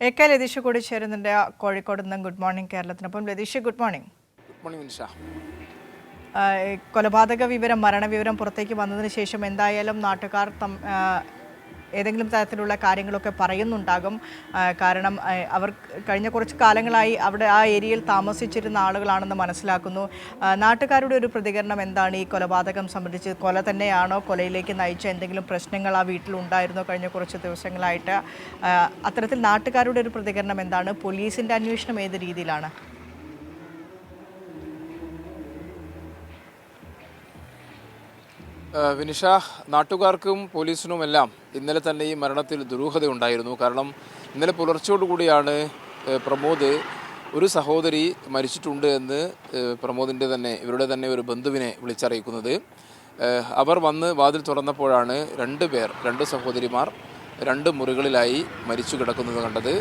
AK. Latheesh കൂടി ചേരുന്നുണ്ട് കോഴിക്കോട് നിന്നും. ഗുഡ് മോർണിംഗ് കേരളത്തിനൊപ്പം. Latheesh, good morning. Good morning Nisha. കൊലപാതക വിവരം, മരണവിവരം പുറത്തേക്ക് വന്നതിന് ശേഷം എന്തായാലും നാട്ടുകാർ ഏതെങ്കിലും തരത്തിലുള്ള കാര്യങ്ങളൊക്കെ പറയുന്നുണ്ടാകും. കാരണം അവർ കഴിഞ്ഞ കുറച്ച് കാലങ്ങളായി അവിടെ ആ ഏരിയയിൽ താമസിച്ചിരുന്ന ആളുകളാണെന്ന് മനസ്സിലാക്കുന്നു. നാട്ടുകാരുടെ ഒരു പ്രതികരണം എന്താണ് ഈ കൊലപാതകം സംബന്ധിച്ച്? കൊല തന്നെയാണോ? കൊലയിലേക്ക് നയിച്ച എന്തെങ്കിലും പ്രശ്നങ്ങൾ ആ വീട്ടിലുണ്ടായിരുന്നോ കഴിഞ്ഞ കുറച്ച് ദിവസങ്ങളായിട്ട്? അത്തരത്തിൽ നാട്ടുകാരുടെ ഒരു പ്രതികരണം എന്താണ്? പോലീസിൻ്റെ അന്വേഷണം ഏത് രീതിയിലാണ്? വിനിഷ, നാട്ടുകാർക്കും പോലീസിനുമെല്ലാം ഇന്നലെ തന്നെ ഈ മരണത്തിൽ ദുരൂഹതയുണ്ടായിരുന്നു. കാരണം ഇന്നലെ പുലർച്ചയോടുകൂടിയാണ് പ്രമോദ് ഒരു സഹോദരി മരിച്ചിട്ടുണ്ട് എന്ന് ഇവരുടെ തന്നെ ഒരു ബന്ധുവിനെ വിളിച്ചറിയിക്കുന്നത്. അവർ വന്ന് വാതിൽ തുറന്നപ്പോഴാണ് രണ്ട് സഹോദരിമാർ 2 മുറികളിലായി മരിച്ചു കിടക്കുന്നത് കണ്ടത്.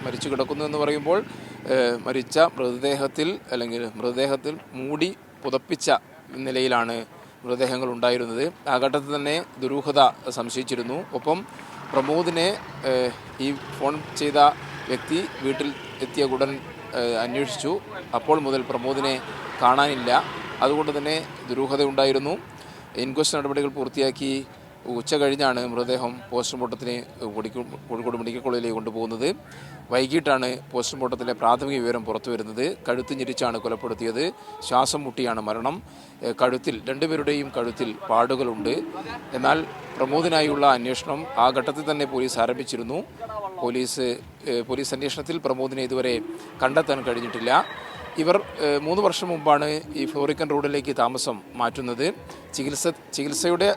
മരിച്ചു കിടക്കുന്നു എന്ന് പറയുമ്പോൾ മരിച്ച മൃതദേഹത്തിൽ മൂടി പുതപ്പിച്ച നിലയിലാണ് മൃതദേഹങ്ങൾ ഉണ്ടായിരുന്നത്. ആ ഘട്ടത്തിൽ തന്നെ ദുരൂഹത സംശയിച്ചിരുന്നു. ഒപ്പം പ്രമോദിനെ ഈ ഫോൺ ചെയ്ത വ്യക്തി വീട്ടിൽ എത്തിയ ഉടൻ അന്വേഷിച്ചു. അപ്പോൾ മുതൽ പ്രമോദിനെ കാണാനില്ല. അതുകൊണ്ട് തന്നെ ദുരൂഹത ഉണ്ടായിരുന്നു. ഇൻക്വസ്റ്റ് നടപടികൾ പൂർത്തിയാക്കി ഉച്ച കഴിഞ്ഞാണ് മൃതദേഹം പോസ്റ്റ്മോർട്ടത്തിന് കോഴിക്കോട് മെഡിക്കൽ കോളേജിലേക്ക് കൊണ്ടുപോകുന്നത്. വൈകിട്ടാണ് പോസ്റ്റ്മോർട്ടത്തിലെ പ്രാഥമിക വിവരം പുറത്തു വരുന്നത്. കഴുത്ത് ഞെരിച്ചാണ് കൊലപ്പെടുത്തിയത്. ശ്വാസം മുട്ടിയാണ് മരണം. രണ്ടുപേരുടെയും കഴുത്തിൽ പാടുകളുണ്ട്. എന്നാൽ പ്രമോദിനായുള്ള അന്വേഷണം ആ ഘട്ടത്തിൽ തന്നെ പോലീസ് ആരംഭിച്ചിരുന്നു. പോലീസ് അന്വേഷണത്തിൽ പ്രമോദിനെ ഇതുവരെ കണ്ടെത്താൻ കഴിഞ്ഞിട്ടില്ല. ഇവർ 3 വർഷം മുമ്പാണ് ഈ ഫ്ലോറിക്കൻ റോഡിലേക്ക് താമസം മാറ്റുന്നത്. ചികിത്സയുടെ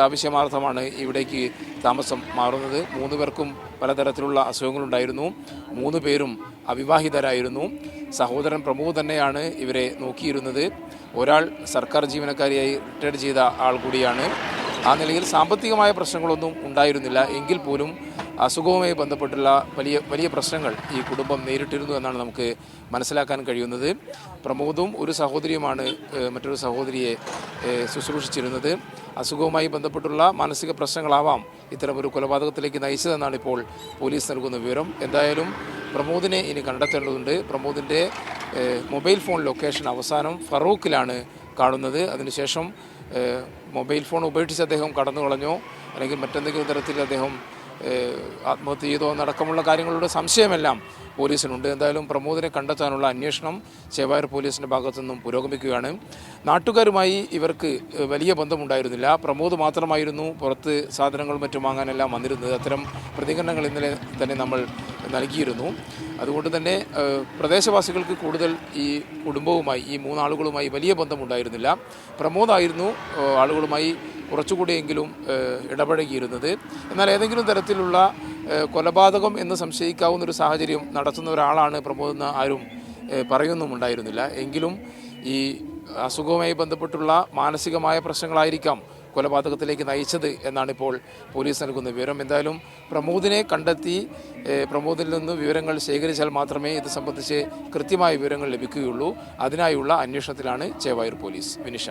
ആവശ്യമാർത്ഥമാണ് ഇവിടേക്ക് താമസം മാറുന്നത്. 3 പേർക്കും പലതരത്തിലുള്ള അസുഖങ്ങളുണ്ടായിരുന്നു. 3 പേരും അവിവാഹിതരായിരുന്നു. സഹോദരൻ പ്രമോദ് തന്നെയാണ് ഇവരെ നോക്കിയിരുന്നത്. ഒരാൾ സർക്കാർ ജീവനക്കാരിയായി റിട്ടയർഡ് ചെയ്ത ആൾ കൂടിയാണ്. ആ നിലയിൽ സാമ്പത്തികമായ പ്രശ്നങ്ങളൊന്നും ഉണ്ടായിരുന്നില്ല. എങ്കിൽ പോലും അസുഖവുമായി ബന്ധപ്പെട്ടുള്ള വലിയ പ്രശ്നങ്ങൾ ഈ കുടുംബം നേരിട്ടിരുന്നു എന്നാണ് നമുക്ക് മനസ്സിലാക്കാൻ കഴിയുന്നത്. പ്രമോദും ഒരു സഹോദരിയുമാണ് മറ്റൊരു സഹോദരിയെ ശുശ്രൂഷിച്ചിരുന്നത്. അസുഖവുമായി ബന്ധപ്പെട്ടുള്ള മാനസിക പ്രശ്നങ്ങളാവാം ഇത്തരമൊരു കൊലപാതകത്തിലേക്ക് നയിച്ചതെന്നാണ് ഇപ്പോൾ പോലീസ് നൽകുന്ന വിവരം. എന്തായാലും പ്രമോദിനെ ഇനി കണ്ടെത്തേണ്ടതുണ്ട്. പ്രമോദിൻ്റെ മൊബൈൽ ഫോൺ ലൊക്കേഷൻ അവസാനം ഫറൂഖിലാണ് കാണുന്നത്. അതിനുശേഷം മൊബൈൽ ഫോൺ ഉപേക്ഷിച്ച് അദ്ദേഹം കടന്നു കളഞ്ഞോ അല്ലെങ്കിൽ മറ്റെന്തെങ്കിലും തരത്തിൽ അദ്ദേഹം ആത്മഹത്യ ചെയ്തോ എന്നടക്കമുള്ള കാര്യങ്ങളുടെ സംശയമെല്ലാം പോലീസിനുണ്ട്. എന്തായാലും പ്രമോദിനെ കണ്ടെത്താനുള്ള അന്വേഷണം ചേവായൂർ പോലീസിൻ്റെ ഭാഗത്തു നിന്നും പുരോഗമിക്കുകയാണ്. നാട്ടുകാരുമായി ഇവർക്ക് വലിയ ബന്ധമുണ്ടായിരുന്നില്ല. പ്രമോദ് മാത്രമായിരുന്നു പുറത്ത് സാധനങ്ങളും മറ്റും വാങ്ങാനെല്ലാം വന്നിരുന്നത്. അത്തരം പ്രതികരണങ്ങൾ ഇന്നലെ തന്നെ നമ്മൾ നൽകിയിരുന്നു. അതുകൊണ്ട് തന്നെ പ്രദേശവാസികൾക്ക് കൂടുതൽ ഈ കുടുംബവുമായി, ഈ 3 ആളുകളുമായി വലിയ ബന്ധമുണ്ടായിരുന്നില്ല. പ്രമോദായിരുന്നു ആളുകളുമായി കുറച്ചുകൂടിയെങ്കിലും ഇടപഴകിയിരുന്നത്. എന്നാൽ ഏതെങ്കിലും തരത്തിലുള്ള കൊലപാതകം എന്ന് സംശയിക്കാവുന്നൊരു സാഹചര്യം നടത്തുന്ന ഒരാളാണ് പ്രമോദ് എന്ന് ആരും പറയുന്നുമുണ്ടായിരുന്നില്ല. എങ്കിലും ഈ അസുഖവുമായി ബന്ധപ്പെട്ടുള്ള മാനസികമായ പ്രശ്നങ്ങളായിരിക്കാം കൊലപാതകത്തിലേക്ക് നയിച്ചത് എന്നാണ് ഇപ്പോൾ പോലീസ് നൽകുന്ന വിവരം. എന്തായാലും പ്രമോദിനെ കണ്ടെത്തി പ്രമോദിൽ നിന്ന് വിവരങ്ങൾ ശേഖരിച്ചാൽ മാത്രമേ ഇത് സംബന്ധിച്ച് കൃത്യമായ വിവരങ്ങൾ ലഭിക്കുകയുള്ളൂ. അതിനായുള്ള അന്വേഷണത്തിലാണ് ചേവായൂർ പോലീസ്. വിനിഷ.